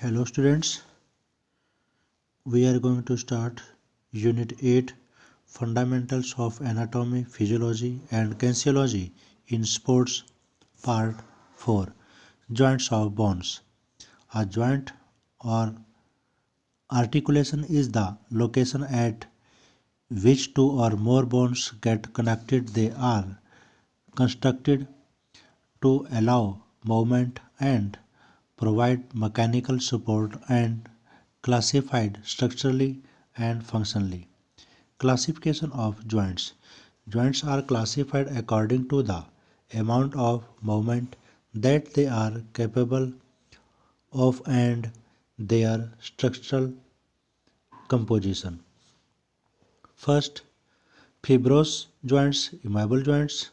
Hello students, we are going to start Unit 8 Fundamentals of Anatomy, Physiology and Kinesiology in Sports Part 4 Joints of Bones. A joint or articulation is the location at which two or more bones get connected. They are constructed to allow movement and provide mechanical support and classified structurally and functionally. Classification of joints. Joints are classified according to the amount of movement that they are capable of and their structural composition. First, fibrous joints, immovable joints.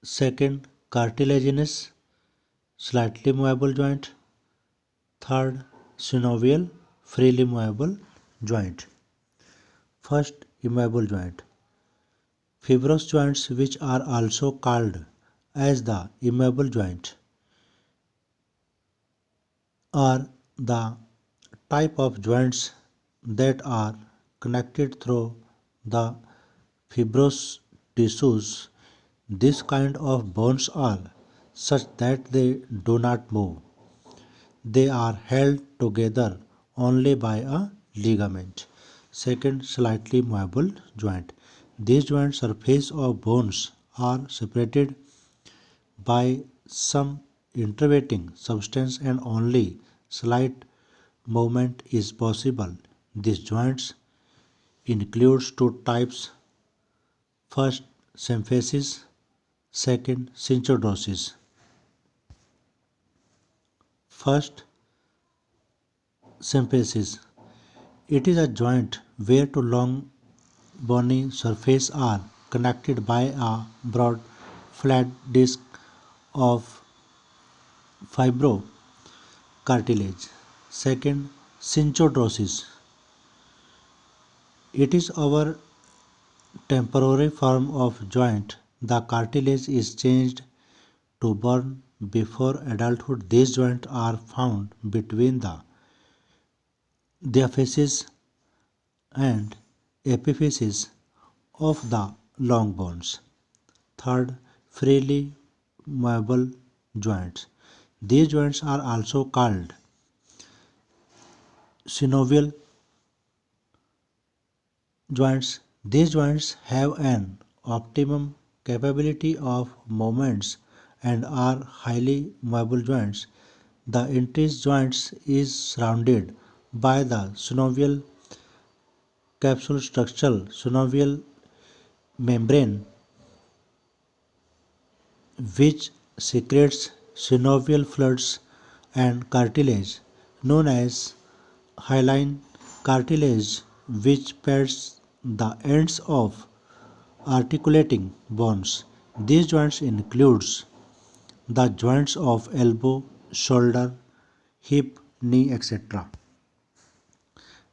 Second, cartilaginous, slightly movable joint. Third, synovial, freely movable joint. First, immovable joint. Fibrous joints, which are also called as the immovable joint, are the type of joints that are connected through the fibrous tissues. This kind of bones are such that they do not move. They are held together only by a ligament. Second, slightly movable joint. These joint surface of bones are separated by some intervening substance and only slight movement is possible. These joints includes two types. First, symphysis. Second, synchondrosis. First, symphysis. It is a joint where two long bony surfaces are connected by a broad flat disc of fibrocartilage. Second, synchondrosis. It is our temporary form of joint. The cartilage is changed to bone before adulthood. These joints are found between the diaphysis and epiphysis of the long bones. Third, freely movable joints. These joints are also called synovial joints. These joints have an optimum capability of movements and are highly movable joints. The increased joints is surrounded by the synovial capsule structure, synovial membrane, which secretes synovial fluids and cartilage, known as hyaline cartilage, which pads the ends of articulating bones. These joints includes the joints of elbow, shoulder, hip, knee, etc.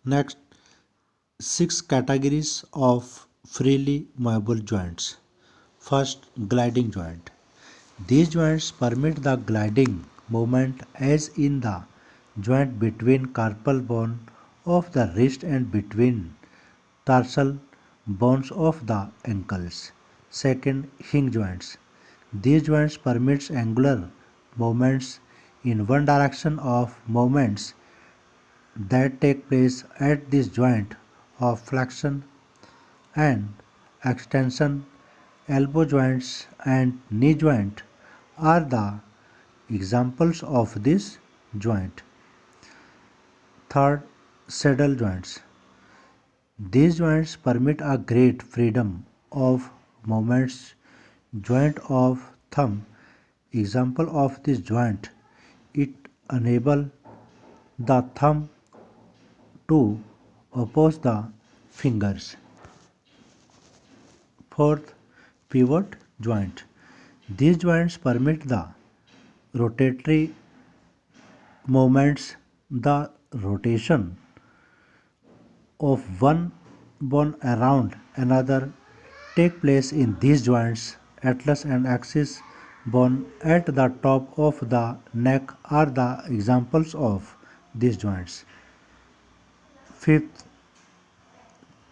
Next, six categories of freely movable joints. First, gliding joint. These joints permit the gliding movement as in the joint between carpal bone of the wrist and between tarsal bones of the ankles. Second, hinge joints. These joints permits angular movements in one direction of movements that take place at this joint of flexion and extension. Elbow joints and knee joint are the examples of this joint. Third, saddle joints. These joints permit a great freedom of movements. Joint of thumb, example of this joint, it enable the thumb to oppose the fingers. Fourth, pivot joint. These joints permit the rotatory movements. The rotation of one bone around another take place in these joints. Atlas and axis bone at the top of the neck are the examples of these joints. Fifth,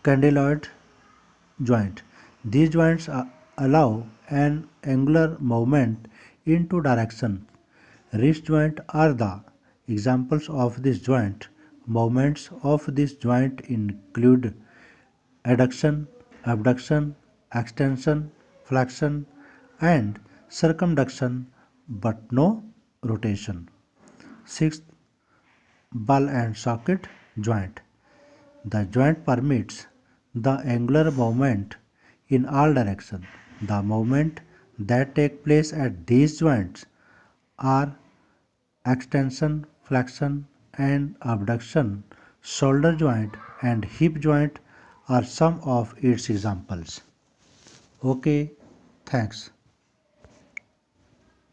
candyloid joint. These joints allow an angular movement in two directions. Wrist joint are the examples of this joint. Movements of this joint include adduction, abduction, extension, flexion, and circumduction, but no rotation. Sixth, ball and socket joint. The joint permits the angular movement in all directions. The movement that take place at these joints are extension, flexion, and abduction. Shoulder joint and hip joint are some of its examples. Okay, thanks.